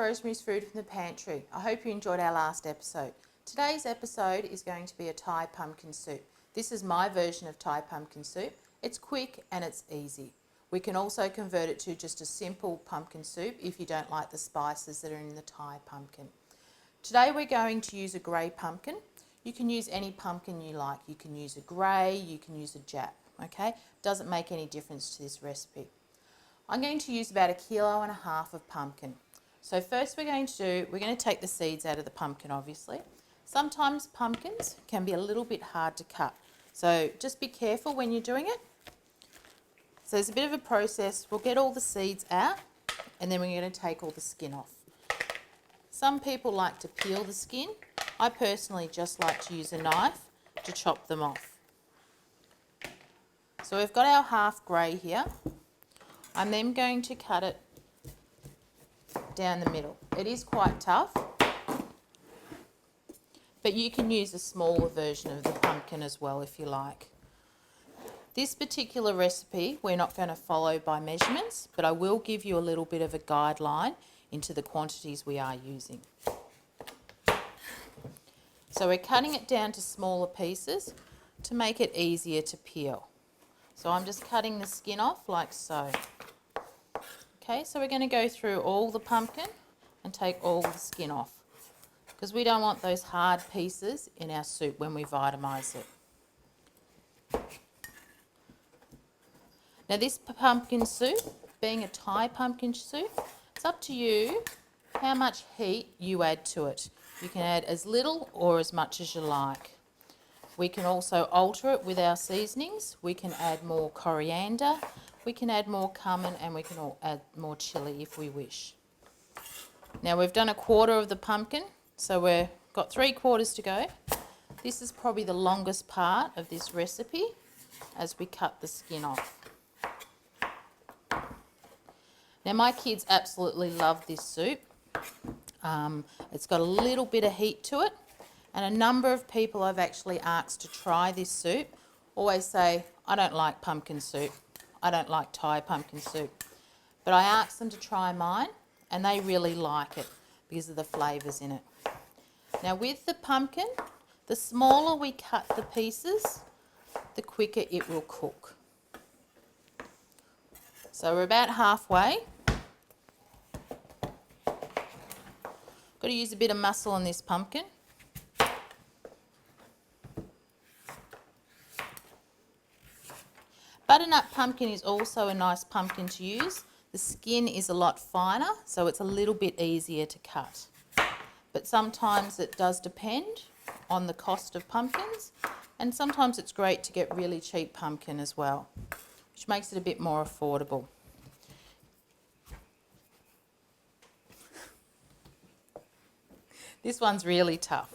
Rosemary's Food from the Pantry. I hope you enjoyed our last episode. Today's episode is going to be a Thai pumpkin soup. This is my version of Thai pumpkin soup. It's quick and it's easy. We can also convert it to just a simple pumpkin soup if you don't like the spices that are in the Thai pumpkin. Today we're going to use a grey pumpkin. You can use any pumpkin you like. You can use a grey, you can use a Jap, okay? Doesn't make any difference to this recipe. I'm going to use about 1.5 kilos of pumpkin. So first we're going to take the seeds out of the pumpkin, obviously. Sometimes pumpkins can be a little bit hard to cut. So just be careful when you're doing it. So there's a bit of a process. We'll get all the seeds out and then we're going to take all the skin off. Some people like to peel the skin. I personally just like to use a knife to chop them off. So we've got our half grey here. I'm then going to cut it down the middle. It is quite tough, but you can use a smaller version of the pumpkin as well if you like. This particular recipe we're not going to follow by measurements, but I will give you a little bit of a guideline into the quantities we are using. So we're cutting it down to smaller pieces to make it easier to peel. So I'm just cutting the skin off like so. Okay, so we're going to go through all the pumpkin and take all the skin off because we don't want those hard pieces in our soup when we vitamise it. Now this pumpkin soup, being a Thai pumpkin soup, it's up to you how much heat you add to it. You can add as little or as much as you like. We can also alter it with our seasonings. We can add more coriander, we can add more cumin, and we can add more chilli if we wish. Now we've done 1/4 of the pumpkin, so we've got 3/4 to go. This is probably the longest part of this recipe as we cut the skin off. Now my kids absolutely love this soup. It's got a little bit of heat to it, and a number of people I've actually asked to try this soup always say, I don't like pumpkin soup. I don't like Thai pumpkin soup. But I asked them to try mine and they really like it because of the flavours in it. Now with the pumpkin, the smaller we cut the pieces, the quicker it will cook. So we're about halfway. Got to use a bit of muscle on this pumpkin. Butternut pumpkin is also a nice pumpkin to use. The skin is a lot finer, so it's a little bit easier to cut. But sometimes it does depend on the cost of pumpkins, and sometimes it's great to get really cheap pumpkin as well, which makes it a bit more affordable. This one's really tough.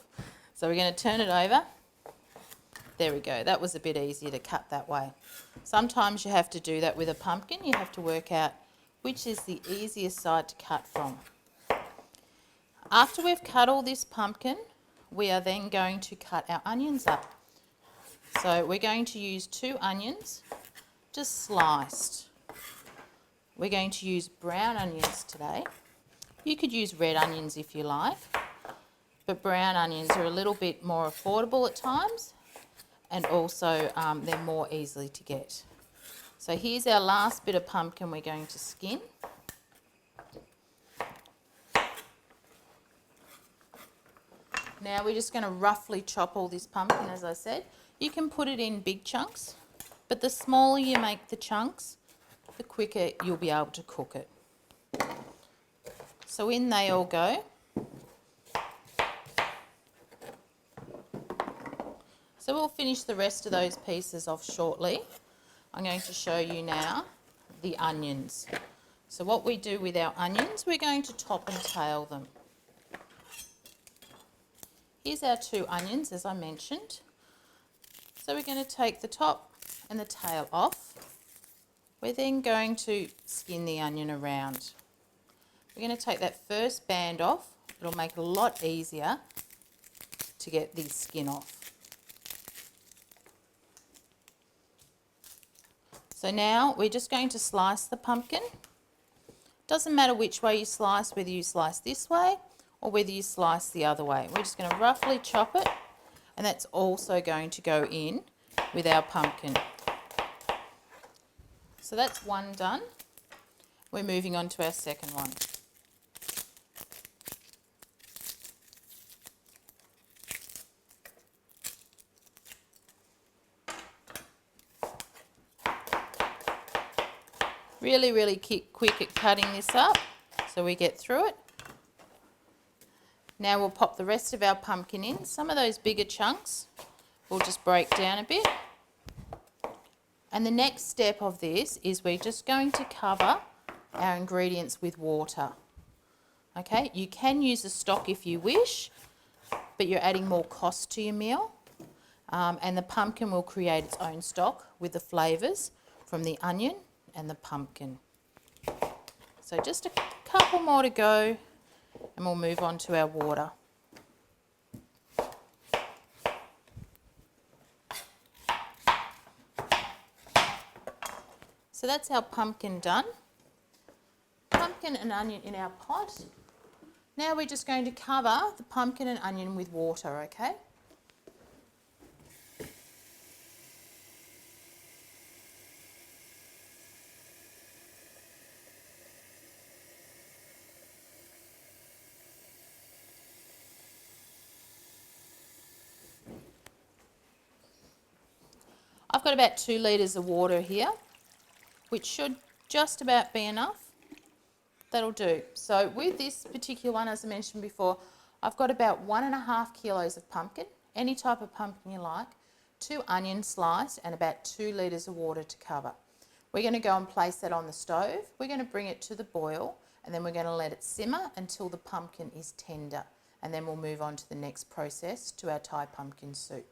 So we're going to turn it over. There we go. That was a bit easier to cut that way. Sometimes you have to do that with a pumpkin. You have to work out which is the easiest side to cut from. After we've cut all this pumpkin, we are then going to cut our onions up. So we're going to use 2 onions, just sliced. We're going to use brown onions today. You could use red onions if you like, but brown onions are a little bit more affordable at times, and also they're more easily to get. So here's our last bit of pumpkin we're going to skin. Now we're just going to roughly chop all this pumpkin, as I said. You can put it in big chunks, but the smaller you make the chunks, the quicker you'll be able to cook it. So in they all go. So we'll finish the rest of those pieces off shortly. I'm going to show you now the onions. So what we do with our onions, we're going to top and tail them. Here's our 2 onions, as I mentioned. So we're going to take the top and the tail off. We're then going to skin the onion around. We're going to take that first band off. It'll make it a lot easier to get the skin off. So now we're just going to slice the pumpkin Doesn't matter which way you slice, whether you slice this way or whether you slice the other way. We're just going to roughly chop it, and that's also going to go in with our pumpkin. So that's one done. We're moving on to our second one. Really quick at cutting this up so we get through it. Now we'll pop the rest of our pumpkin in. Some of those bigger chunks will just break down a bit. And the next step of this is we're just going to cover our ingredients with water. Okay, you can use a stock if you wish, but you're adding more cost to your meal. And the pumpkin will create its own stock with the flavours from the onion and the pumpkin. So just a couple more to go and we'll move on to our water. So that's our pumpkin done. Pumpkin and onion in our pot. Now we're just going to cover the pumpkin and onion with water, okay? I've got about 2 litres of water here, which should just about be enough. That'll do. So with this particular one, as I mentioned before, I've got about 1.5 kilos of pumpkin, any type of pumpkin you like, 2 onions sliced and about 2 litres of water to cover. We're going to go and place that on the stove. We're going to bring it to the boil and then we're going to let it simmer until the pumpkin is tender, and then we'll move on to the next process, to our Thai pumpkin soup.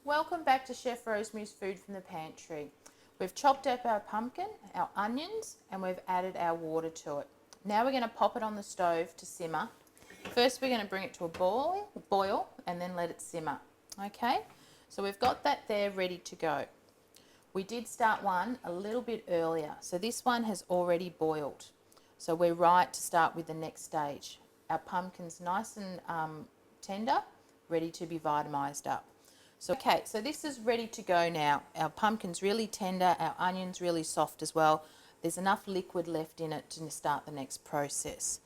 Welcome back to Chef Rosemary's Food from the Pantry. We've chopped up our pumpkin, our onions, and we've added our water to it. Now we're going to pop it on the stove to simmer. First we're going to bring it to a boil and then let it simmer. Okay, so we've got that there ready to go. We did start one a little bit earlier, so this one has already boiled. So we're right to start with the next stage. Our pumpkin's nice and tender, ready to be vitamised up. So, okay, so this is ready to go now. Our pumpkin's really tender, our onion's really soft as well. There's enough liquid left in it to start the next process.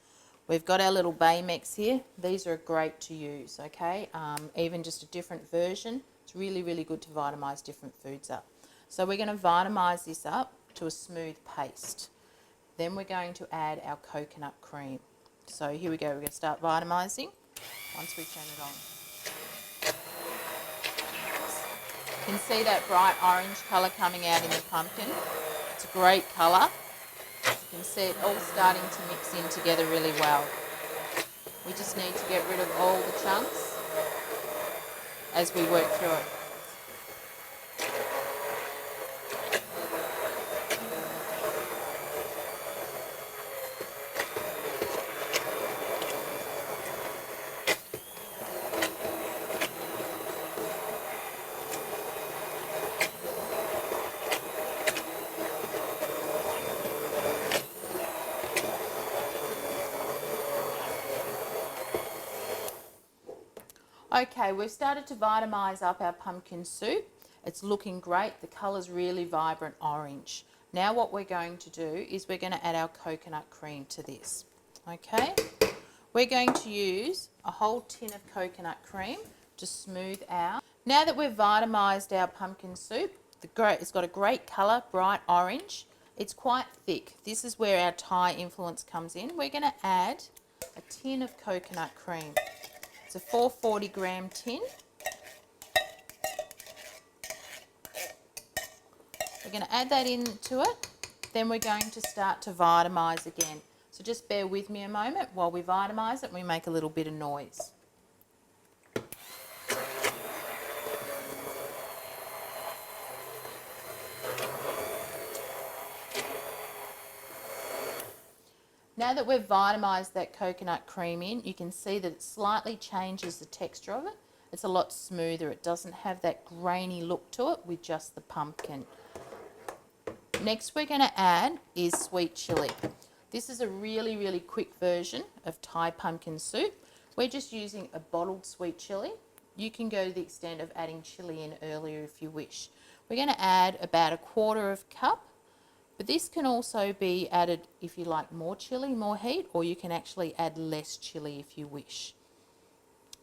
We've got our little Baymex here. These are great to use, okay? Even just a different version. It's really good to vitamise different foods up. So we're going to vitamise this up to a smooth paste. Then we're going to add our coconut cream. So here we go, we're going to start vitamising once we turn it on. You can see that bright orange colour coming out in the pumpkin. It's a great colour. You can see it all starting to mix in together really well. We just need to get rid of all the chunks as we work through it. Okay, we've started to vitamise up our pumpkin soup. It's looking great. The colour's really vibrant orange. Now what we're going to do is we're going to add our coconut cream to this. Okay, we're going to use a whole tin of coconut cream to smooth out. Now that we've vitamised our pumpkin soup, it's got a great colour, bright orange. It's quite thick. This is where our Thai influence comes in. We're going to add a tin of coconut cream. It's a 440 gram tin. We're going to add that into it. Then we're going to start to vitamise again. So just bear with me a moment while we vitamise it and we make a little bit of noise. Now that we've vitamised that coconut cream in, you can see that it slightly changes the texture of it. It's a lot smoother. It doesn't have that grainy look to it with just the pumpkin. Next we're going to add is sweet chilli. This is a really, really quick version of Thai pumpkin soup. We're just using a bottled sweet chilli. You can go to the extent of adding chilli in earlier if you wish. We're going to add about 1/4 cup, but this can also be added if you like more chilli, more heat, or you can actually add less chilli if you wish.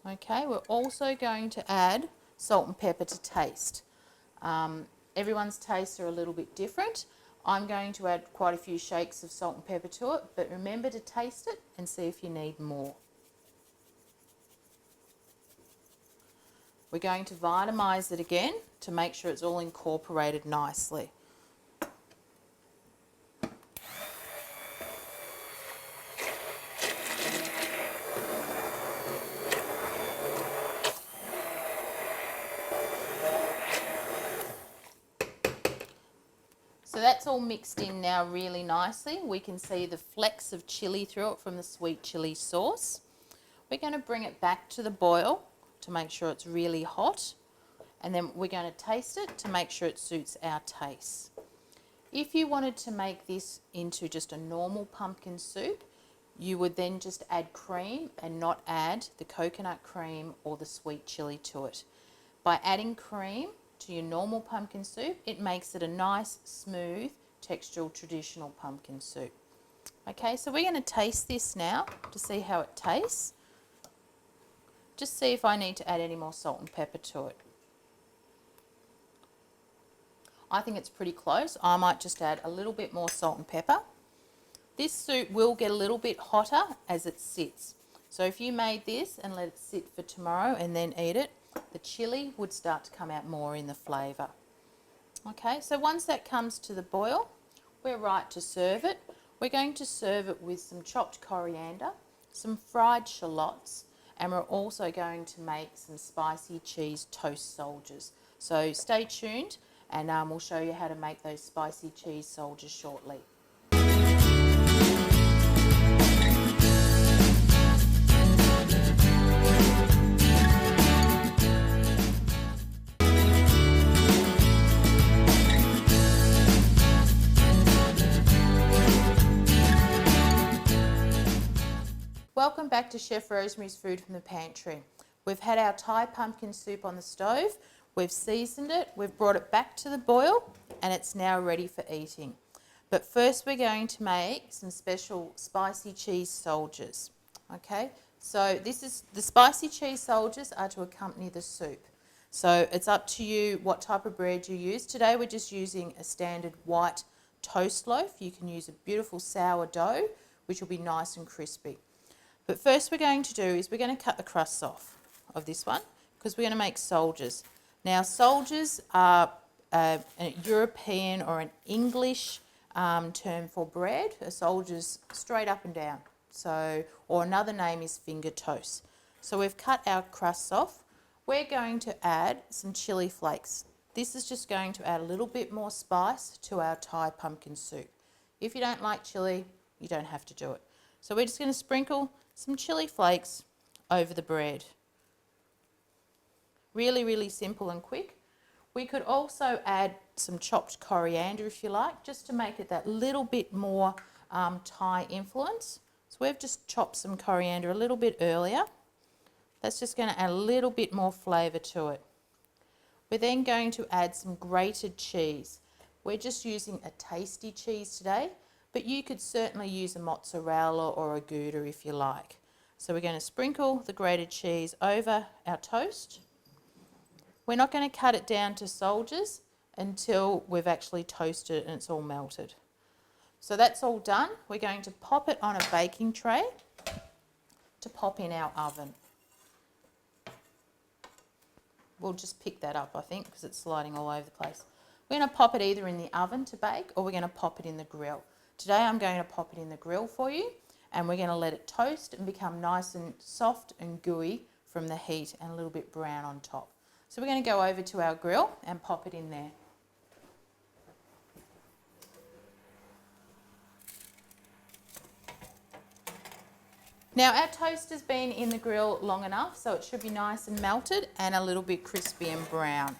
Okay, we're also going to add salt and pepper to taste. Everyone's tastes are a little bit different. I'm going to add quite a few shakes of salt and pepper to it, but remember to taste it and see if you need more. We're going to vitamise it again to make sure it's all incorporated nicely. So that's all mixed in now really nicely. We can see the flecks of chilli through it from the sweet chilli sauce. We're going to bring it back to the boil to make sure it's really hot, and then we're going to taste it to make sure it suits our taste. If you wanted to make this into just a normal pumpkin soup, you would then just add cream and not add the coconut cream or the sweet chilli to it. By adding cream to your normal pumpkin soup, it makes it a nice, smooth, textural, traditional pumpkin soup. Okay, so we're going to taste this now to see how it tastes. Just see if I need to add any more salt and pepper to it. I think it's pretty close. I might just add a little bit more salt and pepper. This soup will get a little bit hotter as it sits. So if you made this and let it sit for tomorrow and then eat it, the chilli would start to come out more in the flavour. Okay, so once that comes to the boil, we're right to serve it. We're going to serve it with some chopped coriander, some fried shallots, and we're also going to make some spicy cheese toast soldiers. So stay tuned and we'll show you how to make those spicy cheese soldiers shortly. Welcome back to Chef Rosemary's Food from the Pantry. We've had our Thai pumpkin soup on the stove, we've seasoned it, we've brought it back to the boil, and it's now ready for eating. But first we're going to make some special spicy cheese soldiers. Okay, so this is the spicy cheese soldiers are to accompany the soup. So it's up to you what type of bread you use. Today we're just using a standard white toast loaf. You can use a beautiful sourdough, which will be nice and crispy. But first we're going to do is we're going to cut the crusts off of this one because we're going to make soldiers. Now soldiers are a European or an English term for bread. A soldier's straight up and down. So, or another name is finger toast. So we've cut our crusts off. We're going to add some chili flakes. This is just going to add a little bit more spice to our Thai pumpkin soup. If you don't like chili, you don't have to do it. So we're just going to sprinkle some chili flakes over the bread. Really, really simple and quick. We could also add some chopped coriander if you like, just to make it that little bit more Thai influence. So we've just chopped some coriander a little bit earlier. That's just going to add a little bit more flavour to it. We're then going to add some grated cheese. We're just using a tasty cheese today, but you could certainly use a mozzarella or a Gouda if you like. So we're going to sprinkle the grated cheese over our toast. We're not going to cut it down to soldiers until we've actually toasted it and it's all melted. So that's all done. We're going to pop it on a baking tray to pop in our oven. We'll just pick that up, I think, because it's sliding all over the place. We're going to pop it either in the oven to bake or we're going to pop it in the grill. Today I'm going to pop it in the grill for you, and we're going to let it toast and become nice and soft and gooey from the heat and a little bit brown on top. So we're going to go over to our grill and pop it in there. Now our toast has been in the grill long enough, so it should be nice and melted and a little bit crispy and brown.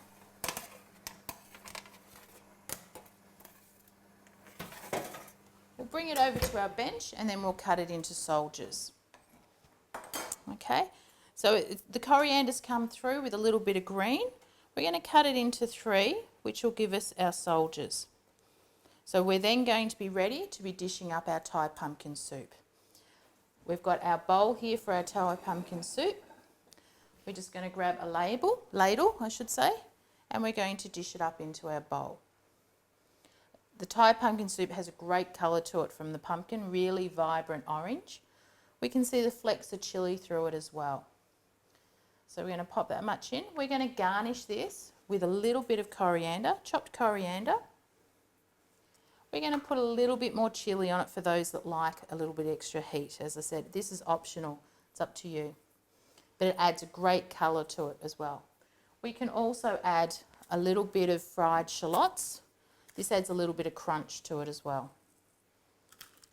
We'll bring it over to our bench and then we'll cut it into soldiers. Okay, so the coriander's come through with a little bit of green. We're going to cut it into 3, which will give us our soldiers. So we're then going to be ready to be dishing up our Thai pumpkin soup. We've got our bowl here for our Thai pumpkin soup. We're just going to grab a ladle, I should say, and we're going to dish it up into our bowl. The Thai pumpkin soup has a great colour to it from the pumpkin, really vibrant orange. We can see the flecks of chilli through it as well. So we're going to pop that much in. We're going to garnish this with a little bit of coriander, chopped coriander. We're going to put a little bit more chilli on it for those that like a little bit extra heat. As I said, this is optional. It's up to you. But it adds a great colour to it as well. We can also add a little bit of fried shallots. This adds a little bit of crunch to it as well.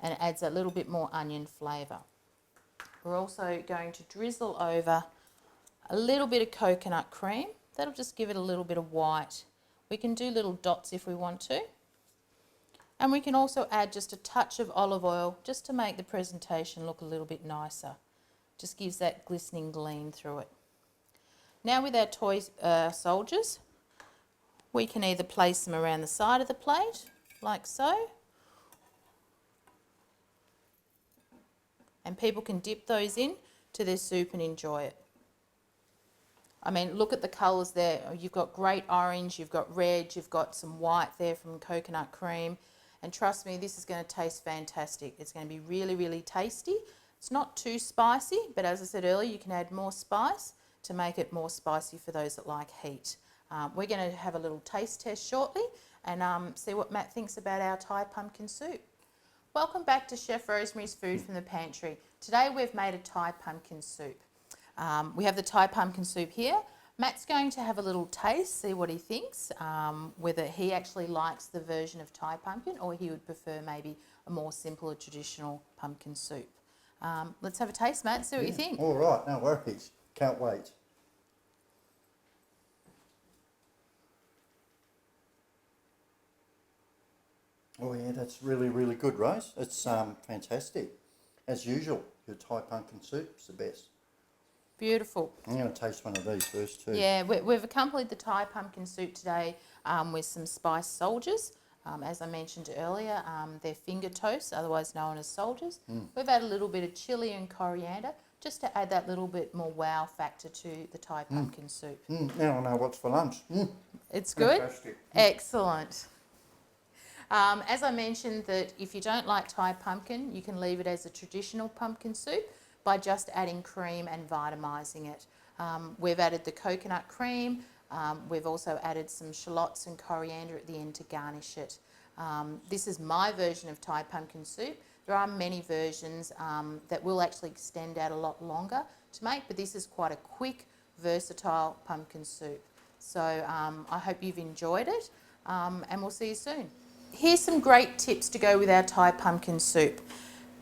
And it adds a little bit more onion flavour. We're also going to drizzle over a little bit of coconut cream. That'll just give it a little bit of white. We can do little dots if we want to. And we can also add just a touch of olive oil just to make the presentation look a little bit nicer. Just gives that glistening gleam through it. Now with our toy soldiers, we can either place them around the side of the plate, like so. And people can dip those in to their soup and enjoy it. I mean, look at the colours there. You've got great orange, you've got red, you've got some white there from coconut cream. And trust me, this is going to taste fantastic. It's going to be really, really tasty. It's not too spicy, but as I said earlier, you can add more spice to make it more spicy for those that like heat. We're going to have a little taste test shortly and see what Matt thinks about our Thai pumpkin soup. Welcome back to Chef Rosemary's Food from the Pantry. Today we've made a Thai pumpkin soup. We have the Thai pumpkin soup here. Matt's going to have a little taste, see what he thinks, whether he actually likes the version of Thai pumpkin or he would prefer maybe a more simple or traditional pumpkin soup. Let's have a taste, Matt, see what you think. All right, no worries. Can't wait. Oh yeah, that's really, really good, Rose. It's fantastic. As usual, your Thai pumpkin soup's the best. Beautiful. I'm going to taste one of these first too. Yeah, we've accompanied the Thai pumpkin soup today with some spiced soldiers. As I mentioned earlier, they're finger toast, otherwise known as soldiers. We've added a little bit of chilli and coriander just to add that little bit more wow factor to the Thai pumpkin soup. Now I know what's for lunch. It's good? Fantastic. Excellent. As I mentioned, that if you don't like Thai pumpkin, you can leave it as a traditional pumpkin soup by just adding cream and vitamising it. We've added the coconut cream. We've also added some shallots and coriander at the end to garnish it. This is my version of Thai pumpkin soup. There are many versions that will actually extend out a lot longer to make, but this is quite a quick, versatile pumpkin soup. So I hope you've enjoyed it and we'll see you soon. Here's some great tips to go with our Thai pumpkin soup.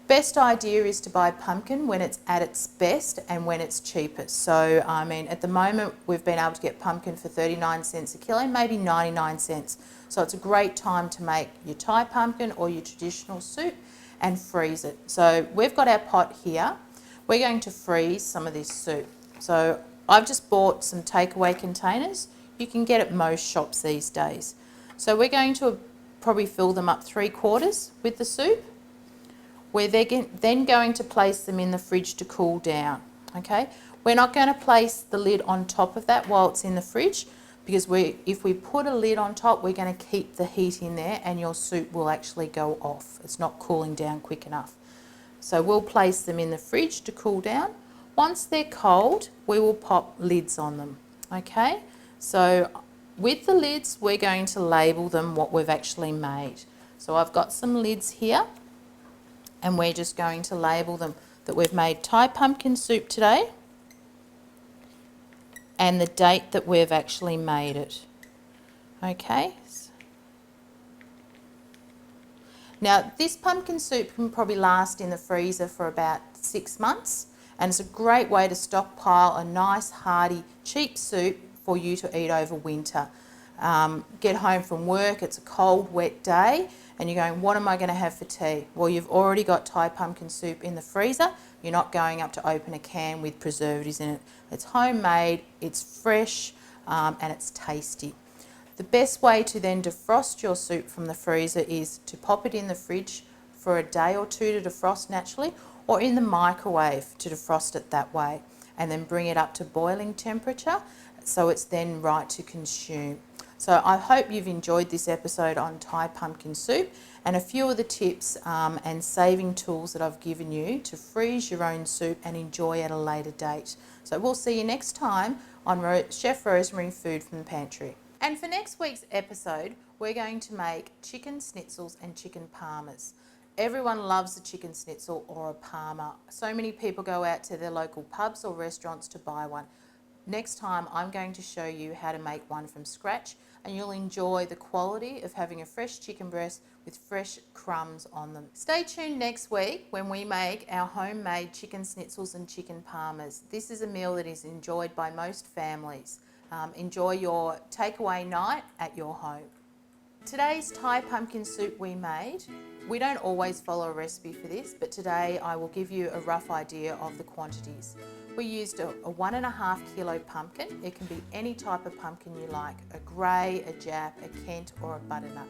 Best idea is to buy pumpkin when it's at its best and when it's cheapest. So, I mean, at the moment, we've been able to get pumpkin for 39 cents a kilo, maybe 99 cents. So it's a great time to make your Thai pumpkin or your traditional soup and freeze it. So we've got our pot here. We're going to freeze some of this soup. So I've just bought some takeaway containers. You can get at most shops these days. So we're going to probably fill them up 3/4 with the soup. We're then going to place them in the fridge to cool down, okay? We're not going to place the lid on top of that while it's in the fridge because if we put a lid on top, we're going to keep the heat in there and your soup will actually go off. It's not cooling down quick enough. So we'll place them in the fridge to cool down. Once they're cold, we will pop lids on them, okay? So with the lids, we're going to label them what we've actually made. So I've got some lids here. And we're just going to label them that we've made Thai pumpkin soup today and the date that we've actually made it. Okay. Now, this pumpkin soup can probably last in the freezer for about 6 months, and it's a great way to stockpile a nice, hearty, cheap soup for you to eat over winter. Get home from work, it's a cold, wet day, and you're going, what am I going to have for tea? Well, you've already got Thai pumpkin soup in the freezer. You're not going up to open a can with preservatives in it. It's homemade, it's fresh, and it's tasty. The best way to then defrost your soup from the freezer is to pop it in the fridge for a day or two to defrost naturally, or in the microwave to defrost it that way, and then bring it up to boiling temperature so it's then right to consume. So I hope you've enjoyed this episode on Thai pumpkin soup and a few of the tips and saving tools that I've given you to freeze your own soup and enjoy at a later date. So we'll see you next time on Chef Rosemary Food from the Pantry. And for next week's episode, we're going to make chicken schnitzels and chicken parmas. Everyone loves a chicken schnitzel or a parma. So many people go out to their local pubs or restaurants to buy one. Next time, I'm going to show you how to make one from scratch, and you'll enjoy the quality of having a fresh chicken breast with fresh crumbs on them. Stay tuned next week when we make our homemade chicken schnitzels and chicken parmas. This is a meal that is enjoyed by most families. Enjoy your takeaway night at your home. Today's Thai pumpkin soup we made, we don't always follow a recipe for this, but today I will give you a rough idea of the quantities. We used a 1.5 kilo pumpkin. It can be any type of pumpkin you like, a grey, a Jap, a Kent or a butternut.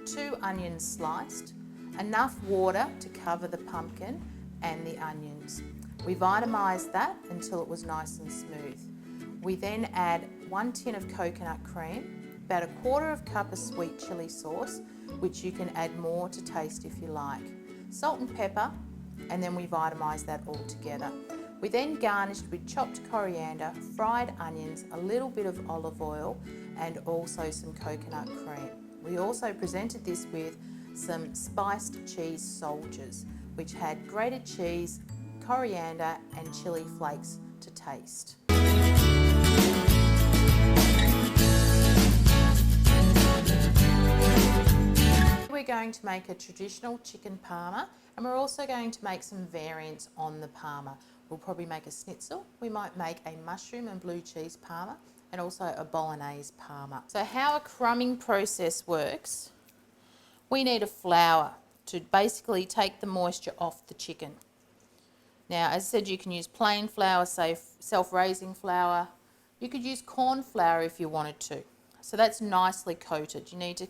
2 onions sliced, enough water to cover the pumpkin and the onions. We vitamised that until it was nice and smooth. We then add 1 tin of coconut cream, about 1/4 cup of sweet chilli sauce, which you can add more to taste if you like, salt and pepper, and then we vitamise that all together. We then garnished with chopped coriander, fried onions, a little bit of olive oil, and also some coconut cream. We also presented this with some spiced cheese soldiers, which had grated cheese, coriander, and chilli flakes to taste. We're going to make a traditional chicken parma, and we're also going to make some variants on the parma. We'll probably make a schnitzel, we might make a mushroom and blue cheese parma, and also a bolognese parma. So how a crumbing process works, we need a flour to basically take the moisture off the chicken. Now, as I said, you can use plain flour, say self-raising flour. You could use corn flour if you wanted to. So that's nicely coated. You need to